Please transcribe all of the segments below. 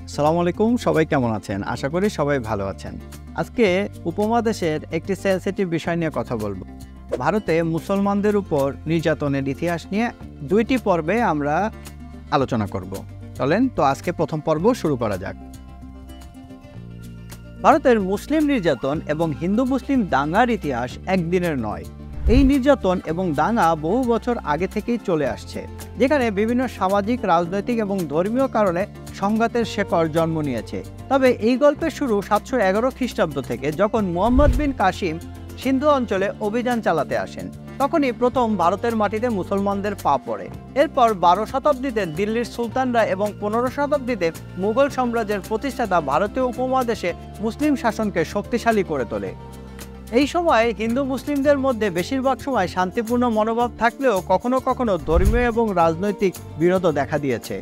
আসসালামু আলাইকুম, সবাই কেমন আছেন? আশা করি সবাই ভালো আছেন। আজকে উপমহাদেশের একটি সেনসিটিভ বিষয় নিয়ে কথা বলবো। ভারতে মুসলমানদের উপর নির্যাতনের ইতিহাস নিয়ে দুইটি পর্বে আমরা আলোচনা করব। চলেন তো আজকে প্রথম পর্ব শুরু করা যাক। ভারতের মুসলিম নির্যাতন এবং হিন্দু মুসলিম দাঙ্গার ইতিহাস একদিনের নয়। এই নির্যাতন এবং দাঙ্গা বহু বছর আগে থেকেই চলে আসছে, যেখানে বিভিন্ন সামাজিক, রাজনৈতিক এবং ধর্মীয় কারণে সংঘাতের শেকড় জন্ম নিয়েছে। তবে এই গল্পের শুরু 711 খ্রিস্টাব্দ থেকে, যখন মুহাম্মদ বিন কাসিম সিন্ধু অঞ্চলে অভিযান চালাতে আসেন। তখনই প্রথম ভারতের মাটিতে মুসলমানদের পা পড়ে। এরপর 12 শতাব্দীতে দিল্লির সুলতানরা এবং 15 শতাব্দীতে মুঘল সাম্রাজ্যের প্রতিষ্ঠাতা ভারতীয় উপমহাদেশে মুসলিম শাসনকে শক্তিশালী করে তোলে। এই সময় হিন্দু মুসলিমদের মধ্যে বেশিরভাগ সময় শান্তিপূর্ণ মনোভাব থাকলেও কখনো কখনো ধর্মীয় এবং রাজনৈতিক বিরোধ দেখা দিয়েছে।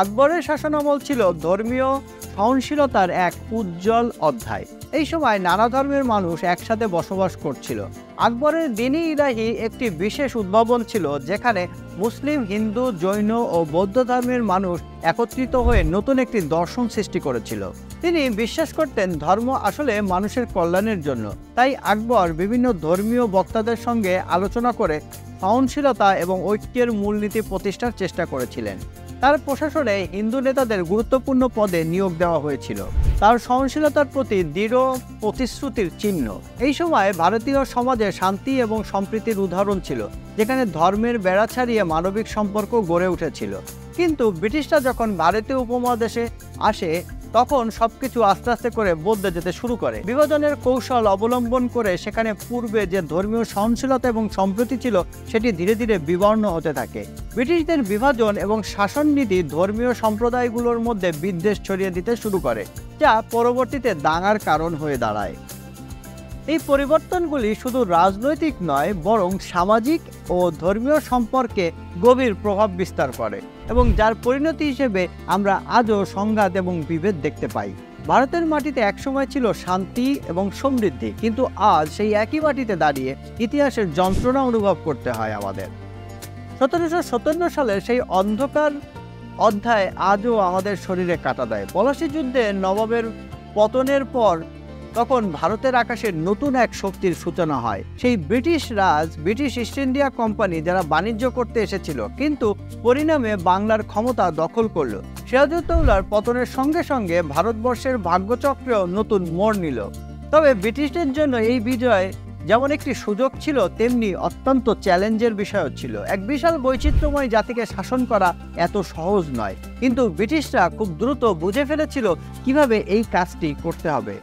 আকবরের শাসনামল ছিল ধর্মীয় সহনশীলতার এক উজ্জ্বল অধ্যায়। এই সময় নানা ধর্মের মানুষ একসাথে বসবাস করছিল। আকবরের দ্বীন-ই ইলাহি একটি বিশেষ উদ্ভাবন ছিল, যেখানে মুসলিম, হিন্দু, জৈন ও বৌদ্ধ ধর্মের মানুষ একত্রিত হয়ে নতুন একটি দর্শন সৃষ্টি করেছিল। তিনি বিশ্বাস করতেন ধর্ম আসলে মানুষের কল্যাণের জন্য। তাই আকবর বিভিন্ন ধর্মীয় বক্তাদের সঙ্গে আলোচনা করে সহনশীলতা এবং ঐক্যের মূলনীতি প্রতিষ্ঠার চেষ্টা করেছিলেন। তার প্রশাসনে হিন্দু নেতাদের গুরুত্বপূর্ণ পদে নিয়োগ দেওয়া হয়েছিল, তার সহনশীলতার প্রতি দৃঢ় প্রতিশ্রুতির চিহ্ন। এই সময় ভারতীয় সমাজে শান্তি এবং সম্প্রীতির উদাহরণ ছিল, যেখানে ধর্মের বেড়া ছাড়িয়ে মানবিক সম্পর্ক গড়ে উঠেছিল। কিন্তু ব্রিটিশরা যখন ভারতীয় উপমহাদেশে আসে, তখন সবকিছু আস্তে আস্তে করে বদলে যেতে শুরু করে। বিভাজনের কৌশল অবলম্বন করে সেখানে পূর্বে যে ধর্মীয় সহনশীলতা এবং সম্প্রীতি ছিল, সেটি ধীরে ধীরে বিবর্ণ হতে থাকে। ব্রিটিশদের বিভাজন এবং শাসন নীতি ধর্মীয় সম্প্রদায়গুলোর মধ্যে বিদ্বেষ ছড়িয়ে দিতে শুরু করে, যা পরবর্তীতে দাঙ্গার কারণ হয়ে দাঁড়ায়। এই পরিবর্তনগুলি শুধু রাজনৈতিক নয়, বরং সামাজিক ও ধর্মীয় সম্পর্কে গভীর প্রভাব বিস্তার করে, এবং যার পরিণতি হিসেবে আমরা আজও সংঘাত এবং বিভেদ দেখতে পাই। ভারতের মাটিতে একসময় ছিল শান্তি এবং সমৃদ্ধি, কিন্তু আজ সেই একই মাটিতে দাঁড়িয়ে ইতিহাসের যন্ত্রণা অনুভব করতে হয় আমাদের। 1757 সালের সেই অন্ধকার অধ্যায় আজও আমাদের শরীরে কাটা দেয়। পলাশী যুদ্ধে নবাবের পতনের পর তখন ভারতের আকাশে নতুন এক শক্তির সূচনা হয়। সেই ব্রিটিশ ইস্ট ইন্ডিয়া কোম্পানি, যারা বাণিজ্য করতে এসেছিল, কিন্তু পরিণামে বাংলার ক্ষমতা দখল করল। সিরাজউদ্দৌলার পতনের সঙ্গে সঙ্গে ভারতবর্ষের ভাগ্যচক্রেও নতুন মোড় নিল। তবে ব্রিটিশদের জন্য এই বিজয় যেমন একটি সুযোগ ছিল, তেমনি অত্যন্ত চ্যালেঞ্জের বিষয়ও ছিল। এক বিশাল বৈচিত্র্যময় জাতিকে শাসন করা এত সহজ নয়, কিন্তু ব্রিটিশরা খুব দ্রুত বুঝে ফেলেছিল কিভাবে এই কাজটি করতে হবে।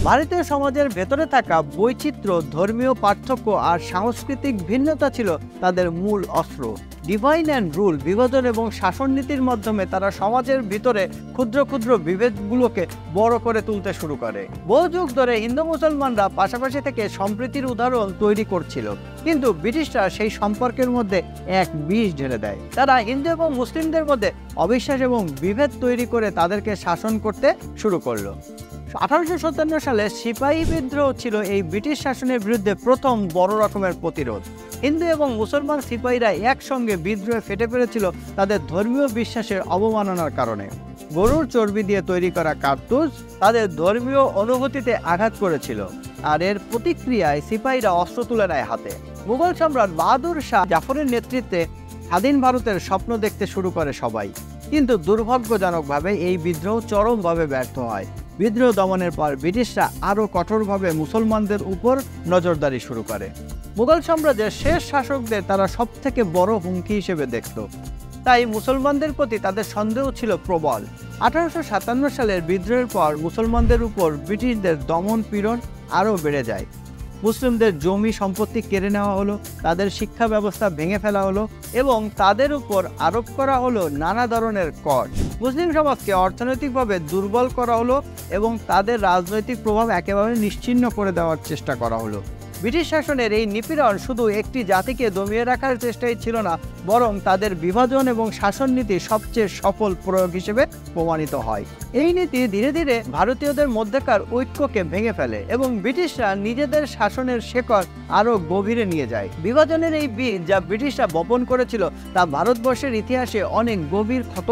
ভারতীয় সমাজের ভেতরে থাকা বৈচিত্র্য, ধর্মীয় পার্থক্য আর সাংস্কৃতিক ভিন্নতা ছিল তাদের মূল অস্ত্র। ডিভাইড অ্যান্ড রুল, বিভাজন এবং শাসন নীতির মাধ্যমে তারা সমাজের ভিতরে ক্ষুদ্র ক্ষুদ্র বিভেদগুলোকে বড় করে তুলতে শুরু করে। বহু যুগ ধরে হিন্দু মুসলমানরা পাশাপাশি থেকে সম্প্রীতির উদাহরণ তৈরি করছিল, কিন্তু ব্রিটিশরা সেই সম্পর্কের মধ্যে এক বিষ ঢেলে দেয়। তারা হিন্দু এবং মুসলিমদের মধ্যে অবিশ্বাস এবং বিভেদ তৈরি করে তাদেরকে শাসন করতে শুরু করলো। 1857 সালে সিপাহী বিদ্রোহ ছিল এই ব্রিটিশ শাসনের বিরুদ্ধে প্রথম বড় রকমের প্রতিরোধ। হিন্দু এবং মুসলমান সিপাহীরা একসঙ্গে বিদ্রোহে ফেটে পড়েছিল তাদের ধর্মীয় বিশ্বাসের অবমাননার কারণে। গরুর চর্বি দিয়ে তৈরি করা কার্তুজ তাদের ধর্মীয় অনুভূতিতে আঘাত করেছিল, আর এর প্রতিক্রিয়ায় সিপাহীরা অস্ত্র তুলে নেয় হাতে। মুঘল সম্রাট বাহাদুর শাহ জাফরের নেতৃত্বে স্বাধীন ভারতের স্বপ্ন দেখতে শুরু করে সবাই, কিন্তু দুর্ভাগ্যজনকভাবে এই বিদ্রোহ চরমভাবে ব্যর্থ হয়। বিদ্রোহ দমনের পর ব্রিটিশরা আরও কঠোরভাবে মুসলমানদের উপর নজরদারি শুরু করে। মুঘল সাম্রাজ্যের শেষ শাসকদের তারা সবথেকে বড় হুমকি হিসেবে দেখত, তাই মুসলমানদের প্রতি তাদের সন্দেহ ছিল প্রবল। 1857 সালের বিদ্রোহের পর মুসলমানদের উপর ব্রিটিশদের দমন পীড়ন আরও বেড়ে যায়। মুসলিমদের জমি সম্পত্তি কেড়ে নেওয়া হলো, তাদের শিক্ষা ব্যবস্থা ভেঙে ফেলা হলো এবং তাদের উপর আরোপ করা হলো নানা ধরনের কর। মুসলিম সমাজকে অর্থনৈতিকভাবে দুর্বল করা হলো এবং তাদের রাজনৈতিক প্রভাব একেবারে নিশ্চিহ্ন করে দেওয়ার চেষ্টা করা হলো। ব্রিটিশ শাসনের এই নিপীড়ন শুধু একটি জাতিকে দমিয়ে রাখার চেষ্টাই ছিল না, বরং তাদের বিভাজন এবং শাসন নীতি সবচেয়ে সফল প্রয়োগ হিসেবে প্রমাণিত হয়। এই নীতি ধীরে ধীরে ভারতীয়দের মধ্যকার ঐক্যকে ভেঙে ফেলে এবং ব্রিটিশরা নিজেদের শাসনের শেকড় আরও গভীরে নিয়ে যায়। বিভাজনের এই বীজ যা ব্রিটিশরা বপন করেছিল তা ভারতবর্ষের ইতিহাসে অনেক গভীর ক্ষত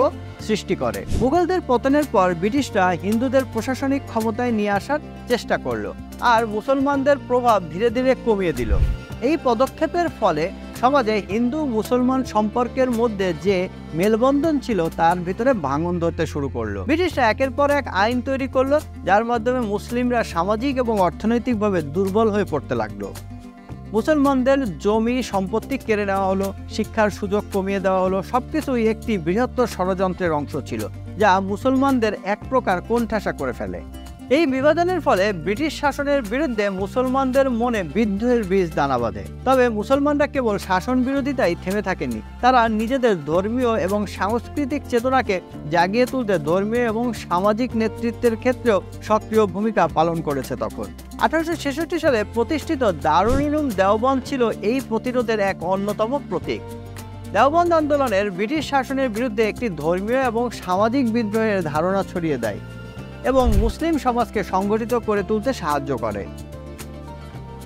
সৃষ্টি করে। মুঘলদের পতনের পর ব্রিটিশরা হিন্দুদের প্রশাসনিক ক্ষমতায় নিয়ে আসার চেষ্টা করলো আর মুসলমানদের প্রভাব ধীরে ধীরে কমিয়ে দিল। এই পদক্ষেপের ফলে সমাজে হিন্দু মুসলমান সম্পর্কের মধ্যে যে মেলবন্ধন ছিল তার ভিতরে ভাঙন ধরতে শুরু করলো। ব্রিটিশরা একের পর এক আইন তৈরি করলো, যার মাধ্যমে মুসলিমরা সামাজিক এবং অর্থনৈতিকভাবে দুর্বল হয়ে পড়তে লাগলো। মুসলমানদের জমি সম্পত্তি কেড়ে নেওয়া হলো, শিক্ষার সুযোগ কমিয়ে দেওয়া হলো। সবকিছুই একটি বৃহত্তর ষড়যন্ত্রের অংশ ছিল, যা মুসলমানদের এক প্রকার কোণঠাসা করে ফেলে। এই বিভাজনের ফলে ব্রিটিশ শাসনের বিরুদ্ধে মুসলমানদের মনে বিদ্রোহের বীজ দানা বাঁধে। তবে মুসলমানরা কেবল শাসন বিরোধিতায় থেমে থাকেনি, তারা নিজেদের ধর্মীয় এবং সাংস্কৃতিক চেতনাকে জাগিয়ে তুলতে ধর্মীয় এবং সামাজিক নেতৃত্বের ক্ষেত্রেও সক্রিয় ভূমিকা পালন করেছে। তখন 1866 সালে প্রতিষ্ঠিত দারুল উলুম দেওবন্দ ছিল এই প্রতিরোধের এক অন্যতম প্রতীক। দেওবন্দ আন্দোলনের ব্রিটিশ শাসনের বিরুদ্ধে একটি ধর্মীয় এবং সামাজিক বিদ্রোহের ধারণা ছড়িয়ে দেয় এবং মুসলিম সমাজকে সংগঠিত করে তুলতে সাহায্য করে।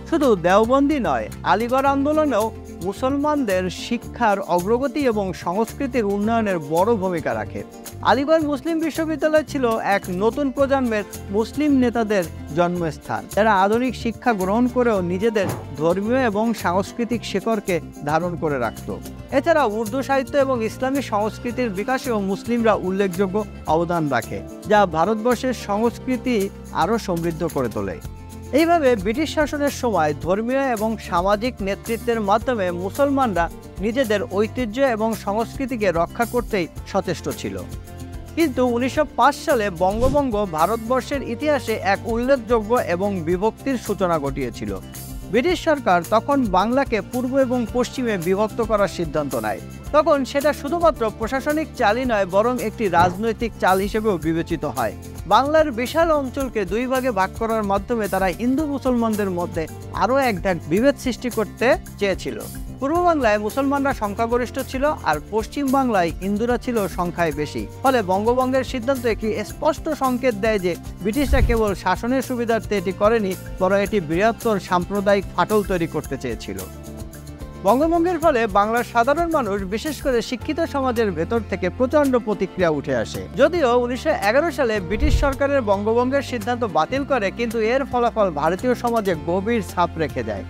শুধু দেওবন্দি নয়, আলিগড় আন্দোলনেও মুসলমানদের শিক্ষার অগ্রগতি এবং সংস্কৃতির উন্নয়নের বড় ভূমিকা রাখে। আলিগড় মুসলিম বিশ্ববিদ্যালয় ছিল এক নতুন প্রজন্মের মুসলিম নেতাদের জন্মস্থান, যারা আধুনিক শিক্ষা গ্রহণ করেও নিজেদের ধর্মীয় এবং সাংস্কৃতিক শেকড়কে ধারণ করে রাখত। এছাড়া উর্দু সাহিত্য এবং ইসলামী সংস্কৃতির বিকাশেও মুসলিমরা উল্লেখযোগ্য অবদান রাখে, যা ভারতবর্ষের সংস্কৃতি আরও সমৃদ্ধ করে তোলে। এইভাবে ব্রিটিশ শাসনের সময় ধর্মীয় এবং সামাজিক নেতৃত্বের মাধ্যমে মুসলমানরা নিজেদের ঐতিহ্য এবং সংস্কৃতিকে রক্ষা করতেই সচেষ্ট ছিল। কিন্তু 1905 সালে বঙ্গভঙ্গ ভারতবর্ষের ইতিহাসে এক উল্লেখযোগ্য এবং বিভক্তির সূচনা ঘটিয়েছিল। ব্রিটিশ সরকার তখন বাংলাকে পূর্ব এবং পশ্চিমে বিভক্ত করার সিদ্ধান্ত নেয়। তখন সেটা শুধুমাত্র প্রশাসনিক চালই নয়, বরং একটি রাজনৈতিক চাল হিসেবেও বিবেচিত হয়। বাংলার বিশাল অঞ্চলকে দুই ভাগে ভাগ করার মাধ্যমে তারা হিন্দু মুসলমানদের মধ্যে আরও এক ধাপ বিভেদ সৃষ্টি করতে চেয়েছিল। পূর্ব বাংলায় মুসলমানরা সংখ্যাগরিষ্ঠ ছিল আর পশ্চিম বাংলায় হিন্দুরা ছিল সংখ্যায় বেশি। ফলে বঙ্গভঙ্গের সিদ্ধান্ত একটি স্পষ্ট সংকেত দেয় যে ব্রিটিশরা কেবল শাসনের সুবিধার্থে এটি করেনি, বরং এটি বৃহত্তর সাম্প্রদায়িক ফাটল তৈরি করতে চেয়েছিল। বঙ্গভঙ্গের ফলে বাংলার সাধারণ মানুষ, বিশেষ করে শিক্ষিত সমাজের ভেতর থেকে প্রচণ্ড প্রতিক্রিয়া উঠে আসে। যদিও 1911 সালে ব্রিটিশ সরকারের বঙ্গভঙ্গের সিদ্ধান্ত বাতিল করে, কিন্তু এর ফলাফল ভারতীয় সমাজে গভীর ছাপ রেখে যায়।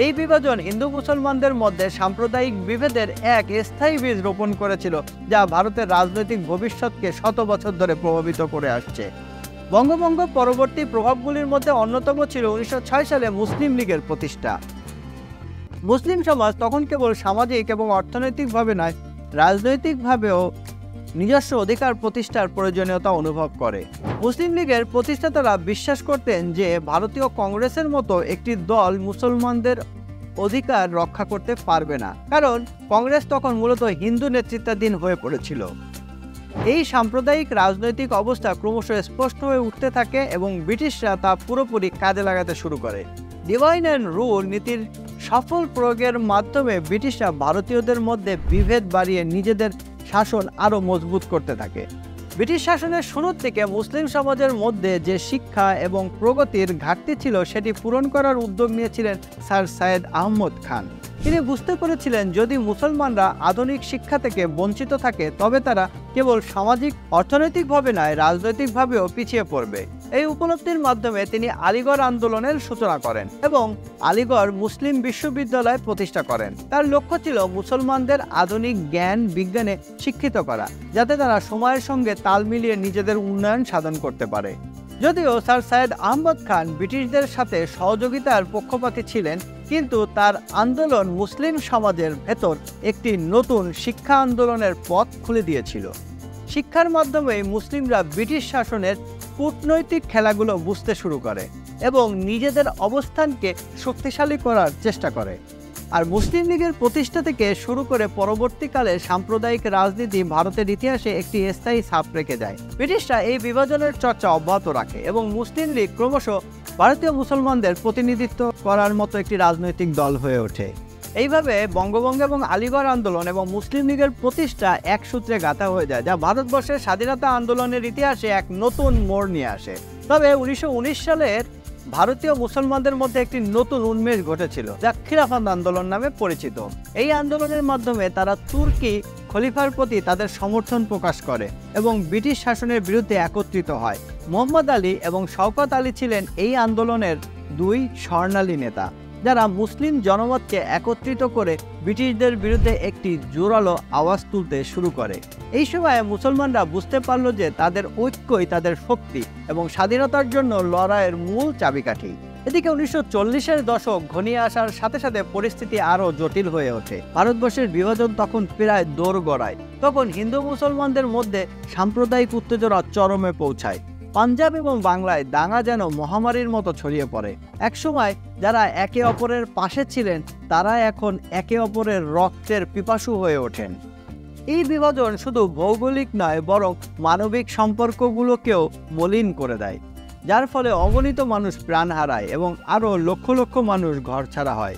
এই বিভাজন হিন্দু মুসলমানদের মধ্যে সাম্প্রদায়িক বিভেদের এক স্থায়ী বীজ রোপণ করেছিল, যা ভারতের রাজনৈতিক ভবিষ্যৎকে শত বছর ধরে প্রভাবিত করে আসছে। বঙ্গভঙ্গ পরবর্তী প্রভাবগুলির মধ্যে অন্যতম ছিল 1906 সালে মুসলিম লীগের প্রতিষ্ঠা। মুসলিম সমাজ তখন কেবল সামাজিক এবং অর্থনৈতিকভাবে নয়, রাজনৈতিকভাবেও নিজস্ব অধিকার প্রতিষ্ঠার প্রয়োজনীয়তা অনুভব করে। মুসলিম লীগের প্রতিষ্ঠাতারা বিশ্বাস করতেন যে ভারতীয় কংগ্রেসের মতো একটি দল মুসলমানদের অধিকার রক্ষা করতে পারবে না, কারণ কংগ্রেস তখন মূলত হিন্দু নেতৃত্বাধীন হয়ে পড়েছিল। এই সাম্প্রদায়িক রাজনৈতিক অবস্থা ক্রমশ স্পষ্ট হয়ে উঠতে থাকে এবং ব্রিটিশরা তা পুরোপুরি কাজে লাগাতে শুরু করে। ডিভাইন অ্যান্ড রুল নীতির সফল প্রয়োগের মাধ্যমে ব্রিটিশরা ভারতীয়দের মধ্যে বিভেদ বাড়িয়ে নিজেদের শাসন আরও মজবুত করতে থাকে। ব্রিটিশ শাসনের শুরুর থেকে মুসলিম সমাজের মধ্যে যে শিক্ষা এবং প্রগতির ঘাটতি ছিল সেটি পূরণ করার উদ্যোগ নিয়েছিলেন স্যার সৈয়দ আহমদ খান। তিনি বুঝতে পেরেছিলেন যদি মুসলমানরা আধুনিক শিক্ষা থেকে বঞ্চিত থাকে তবে তারা কেবল সামাজিক অর্থনৈতিকভাবে নয়, রাজনৈতিকভাবেও পিছিয়ে পড়বে। এই উপলব্ধির মাধ্যমে তিনি আলিগড় আন্দোলনের সূচনা করেন এবং আলিগড় মুসলিম বিশ্ববিদ্যালয় প্রতিষ্ঠা করেন। তার লক্ষ্য ছিল মুসলমানদের আধুনিক জ্ঞান বিজ্ঞানে শিক্ষিত করা, যাতে তারা সময়ের সঙ্গে তাল মিলিয়ে নিজেদের উন্নয়ন সাধন করতে পারে। যদিও স্যার সৈয়দ আহমদ খান ব্রিটিশদের সাথে সহযোগিতার পক্ষপাতী ছিলেন, কিন্তু তার আন্দোলন মুসলিম সমাজের ভেতর একটি নতুন শিক্ষা আন্দোলনের পথ খুলে দিয়েছিল। শিক্ষার মাধ্যমে মুসলিমরা ব্রিটিশ শাসনের কূটনৈতিক খেলাগুলো বুঝতে শুরু করে এবং নিজেদের অবস্থানকে শক্তিশালী করার চেষ্টা করে। আর মুসলিম লীগের প্রতিষ্ঠা থেকে শুরু করে পরবর্তীকালে সাম্প্রদায়িক রাজনীতি ভারতের ইতিহাসে একটি স্থায়ী ছাপ রেখে যায়। ব্রিটিশরা এই বিভাজনের চর্চা অব্যাহত রাখে এবং মুসলিম লীগ ক্রমশ ভারতীয় মুসলমানদের প্রতিনিধিত্ব করার মতো একটি রাজনৈতিক দল হয়ে ওঠে। এইভাবে বঙ্গভঙ্গ এবং আলিগড় আন্দোলন এবং মুসলিম লীগের প্রতিষ্ঠা এক সূত্রে গাঁথা হয়ে যায়, যা ভারতবর্ষের স্বাধীনতা আন্দোলনের ইতিহাসে এক নতুন মোড় নিয়ে আসে। তবে 1919 সালের ভারতীয় মুসলমানদের মধ্যে একটি নতুন উন্মেষ ঘটেছিল, যা খিলাফত আন্দোলন নামে পরিচিত। এই আন্দোলনের মাধ্যমে তারা তুর্কি খলিফার প্রতি তাদের সমর্থন প্রকাশ করে এবং ব্রিটিশ শাসনের বিরুদ্ধে একত্রিত হয়। মোহাম্মদ আলী এবং শওকত আলী ছিলেন এই আন্দোলনের দুই স্বর্ণালী নেতা, যারা মুসলিম জনমতকে একত্রিত করে ব্রিটিশদের বিরুদ্ধে একটি জোরালো আওয়াজ তুলতে শুরু করে। এই সময়ে মুসলমানরা বুঝতে পারল যে তাদের ঐক্যই তাদের শক্তি এবং স্বাধীনতার জন্য লড়াইয়ের মূল চাবিকাঠি। এদিকে 1940-এর দশক ঘনিয়ে আসার সাথে সাথে পরিস্থিতি আরও জটিল হয়ে ওঠে। ভারতবর্ষের বিভাজন তখন প্রায় দোরগোড়ায়। তখন হিন্দু মুসলমানদের মধ্যে সাম্প্রদায়িক উত্তেজনা চরমে পৌঁছায়। পাঞ্জাব এবং বাংলায় দাঙ্গা যেন মহামারীর মতো ছড়িয়ে পড়ে। একসময় যারা একে অপরের পাশে ছিলেন তারা এখন একে অপরের রক্তের পিপাসু হয়ে ওঠেন। এই বিভাজন শুধু ভৌগোলিক নয়, বরং মানবিক সম্পর্কগুলোকেও মলিন করে দেয়, যার ফলে অগণিত মানুষ প্রাণ হারায় এবং আরও লক্ষ লক্ষ মানুষ ঘরছাড়া হয়।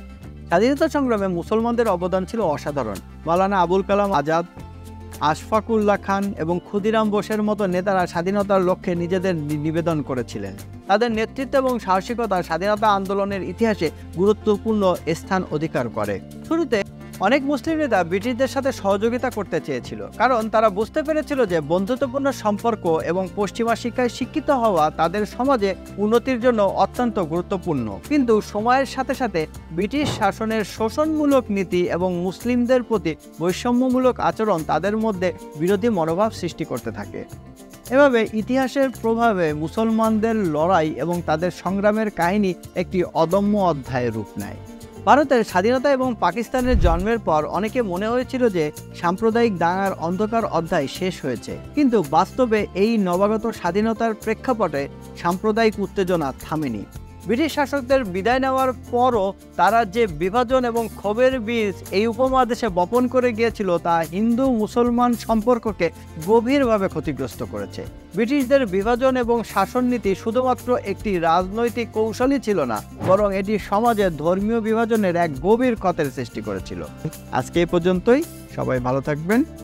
স্বাধীনতা সংগ্রামে মুসলমানদের অবদান ছিল অসাধারণ। মাওলানা আবুল কালাম আজাদ, আশফাকুল্লাহ খান এবং ক্ষুদিরাম বোসের মতো নেতারা স্বাধীনতার লক্ষ্যে নিজেদের নিবেদন করেছিলেন। তাদের নেতৃত্ব এবং সাহসিকতা স্বাধীনতা আন্দোলনের ইতিহাসে গুরুত্বপূর্ণ স্থান অধিকার করে। শুরুতে অনেক মুসলিম নেতা ব্রিটিশদের সাথে সহযোগিতা করতে চেয়েছিল, কারণ তারা বুঝতে পেরেছিল যে বন্ধুত্বপূর্ণ সম্পর্ক এবং পশ্চিমা শিক্ষায় শিক্ষিত হওয়া তাদের সমাজে উন্নতির জন্য অত্যন্ত গুরুত্বপূর্ণ। কিন্তু সময়ের সাথে সাথে ব্রিটিশ শাসনের শোষণমূলক নীতি এবং মুসলিমদের প্রতি বৈষম্যমূলক আচরণ তাদের মধ্যে বিরোধী মনোভাব সৃষ্টি করতে থাকে। এভাবে ইতিহাসের প্রভাবে মুসলমানদের লড়াই এবং তাদের সংগ্রামের কাহিনী একটি অদম্য অধ্যায়ে রূপ নেয়। ভারতের স্বাধীনতা এবং পাকিস্তানের জন্মের পর অনেকে মনে হয়েছিল যে সাম্প্রদায়িক দাঙ্গার অন্ধকার অধ্যায় শেষ হয়েছে, কিন্তু বাস্তবে এই নবাগত স্বাধীনতার প্রেক্ষাপটে সাম্প্রদায়িক উত্তেজনা থামেনি। ব্রিটিশ শাসকদের বিদায় নেওয়ার পরও তারা যে বিভাজন এবং ক্ষোভের বীজ এই উপমহাদেশে বপন করে গিয়েছিল তা হিন্দু মুসলমান সম্পর্ককে গভীরভাবে ক্ষতিগ্রস্ত করেছে। ব্রিটিশদের বিভাজন এবং শাসননীতি শুধুমাত্র একটি রাজনৈতিক কৌশলই ছিল না, বরং এটি সমাজের ধর্মীয় বিভাজনের এক গভীর ক্ষতের সৃষ্টি করেছিল। আজকে এই পর্যন্তই। সবাই ভালো থাকবেন।